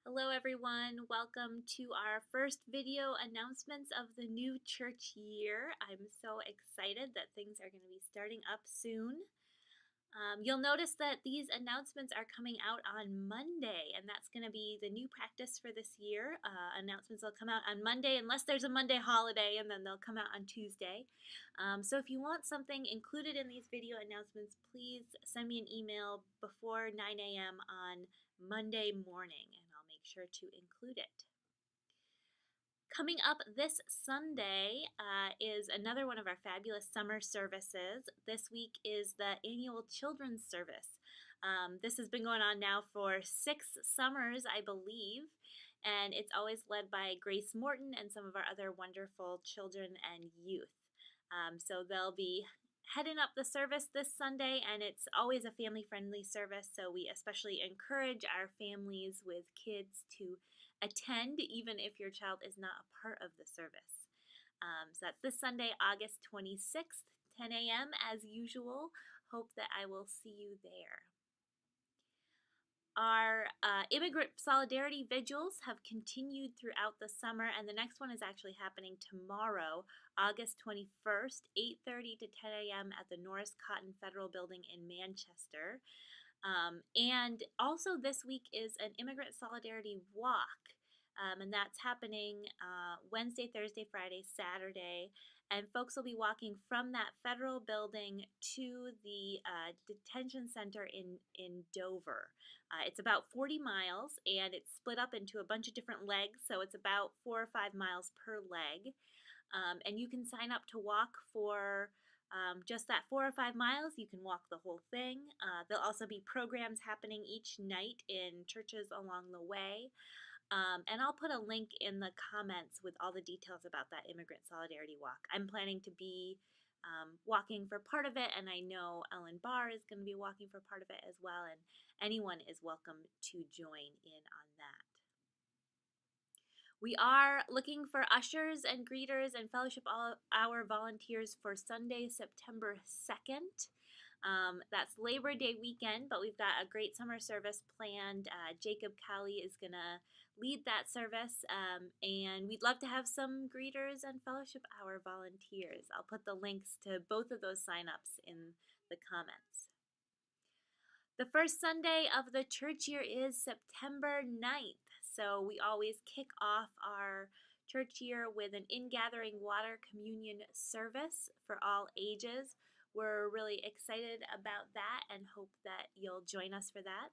Hello everyone, welcome to our first video announcements of the new church year. I'm so excited that things are going to be starting up soon. You'll notice that these announcements are coming out on Monday, and that's going to be the new practice for this year. Announcements will come out on Monday unless there's a Monday holiday, and then they'll come out on Tuesday. So if you want something included in these video announcements, please send me an email before 9 a.m. on Monday morning, and I'll make sure to include it. Coming up this Sunday is another one of our fabulous summer services. This week is the annual children's service. This has been going on now for 6 summers, I believe, and it's always led by Grace Morton and some of our other wonderful children and youth. So they'll be heading up the service this Sunday, and it's always a family-friendly service, so we especially encourage our families with kids to attend, even if your child is not a part of the service. So that's this Sunday, August 26th, 10 a.m. as usual. Hope that I will see you there. Our immigrant solidarity vigils have continued throughout the summer, and the next one is actually happening tomorrow, August 21st, 8:30 to 10 a.m. at the Norris Cotton Federal Building in Manchester. And also this week is an immigrant solidarity walk, and that's happening Wednesday, Thursday, Friday, Saturday. And folks will be walking from that federal building to the detention center in Dover. It's about 40 miles, and it's split up into a bunch of different legs, so it's about 4 or 5 miles per leg. And you can sign up to walk for just that 4 or 5 miles. You can walk the whole thing. There'll also be programs happening each night in churches along the way. And I'll put a link in the comments with all the details about that Immigrant Solidarity Walk. I'm planning to be walking for part of it, and I know Ellen Barr is going to be walking for part of it as well, and anyone is welcome to join in on that. We are looking for ushers and greeters and fellowship hour volunteers for Sunday, September 2nd. That's Labor Day weekend, but we've got a great summer service planned. Jacob Cowley is going to lead that service, and we'd love to have some greeters and fellowship hour volunteers. I'll put the links to both of those sign-ups in the comments. The first Sunday of the church year is September 9th, so we always kick off our church year with an in-gathering water communion service for all ages. We're really excited about that and hope that you'll join us for that.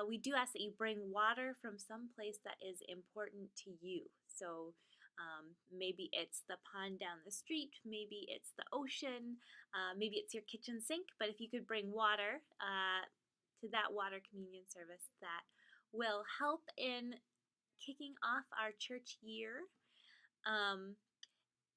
We do ask that you bring water from some place that is important to you. So maybe it's the pond down the street, maybe it's the ocean, maybe it's your kitchen sink, but if you could bring water to that water communion service, that will help in kicking off our church year.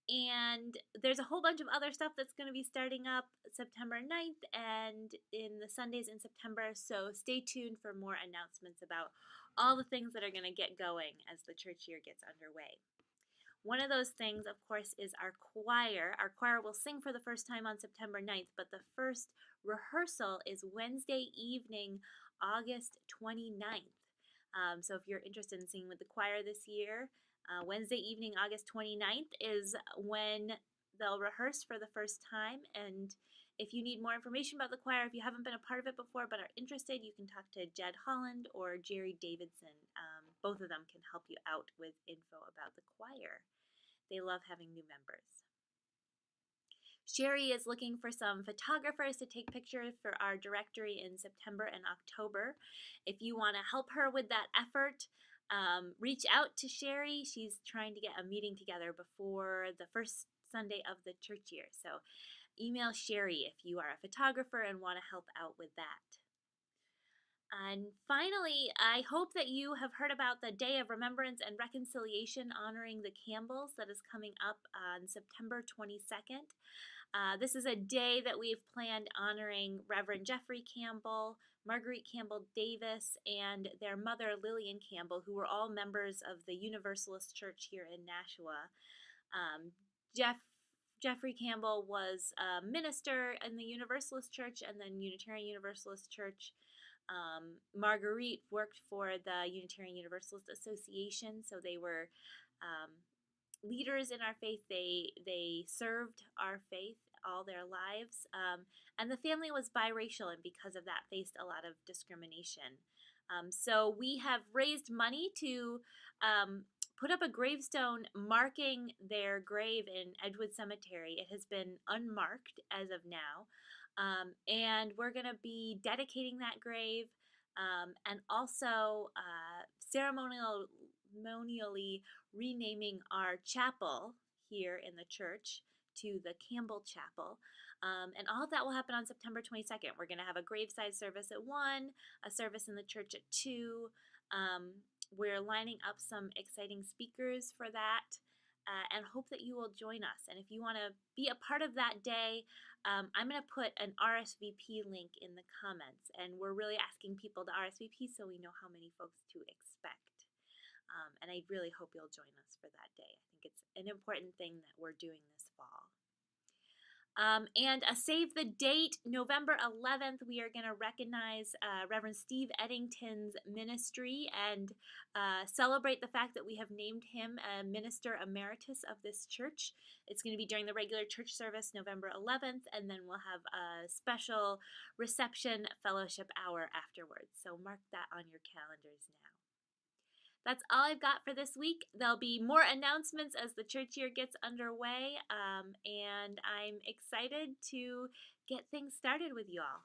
And there's a whole bunch of other stuff that's going to be starting up September 9th and in the Sundays in September, so stay tuned for more announcements about all the things that are going to get going as the church year gets underway. One of those things, of course, is our choir. Our choir will sing for the first time on September 9th, but the first rehearsal is Wednesday evening, August 29th. So if you're interested in singing with the choir this year, Wednesday evening, August 29th is when they'll rehearse for the first time. And if you need more information about the choir, if you haven't been a part of it before but are interested, you can talk to Jed Holland or Jerry Davidson. Both of them can help you out with info about the choir. They love having new members. Sherry is looking for some photographers to take pictures for our directory in September and October. If you want to help her with that effort, reach out to Sherry. She's trying to get a meeting together before the first Sunday of the church year. So email Sherry if you are a photographer and want to help out with that. And finally, I hope that you have heard about the Day of Remembrance and Reconciliation honoring the Campbells that is coming up on September 22nd. This is a day that we've planned honoring Reverend Jeffrey Campbell, Marguerite Campbell Davis, and their mother Lillian Campbell, who were all members of the Universalist Church here in Nashua. Jeffrey Campbell was a minister in the Universalist Church and then Unitarian Universalist Church. Marguerite worked for the Unitarian Universalist Association, so they were leaders in our faith. They served our faith all their lives, and the family was biracial, and because of that, faced a lot of discrimination. So we have raised money to put up a gravestone marking their grave in Edgewood Cemetery. It has been unmarked as of now, and we're going to be dedicating that grave and also ceremonially renaming our chapel here in the church to the Campbell Chapel. And all of that will happen on September 22nd. We're going to have a graveside service at 1, a service in the church at 2. We're lining up some exciting speakers for that and hope that you will join us. And if you want to be a part of that day, I'm going to put an RSVP link in the comments. And we're really asking people to RSVP so we know how many folks to expect. And I really hope you'll join us for that day. I think it's an important thing that we're doing this fall. And a save the date, November 11th, we are going to recognize Reverend Steve Eddington's ministry and celebrate the fact that we have named him a minister emeritus of this church. It's going to be during the regular church service, November 11th, and then we'll have a special reception fellowship hour afterwards. So mark that on your calendars now. That's all I've got for this week. There'll be more announcements as the church year gets underway, and I'm excited to get things started with you all.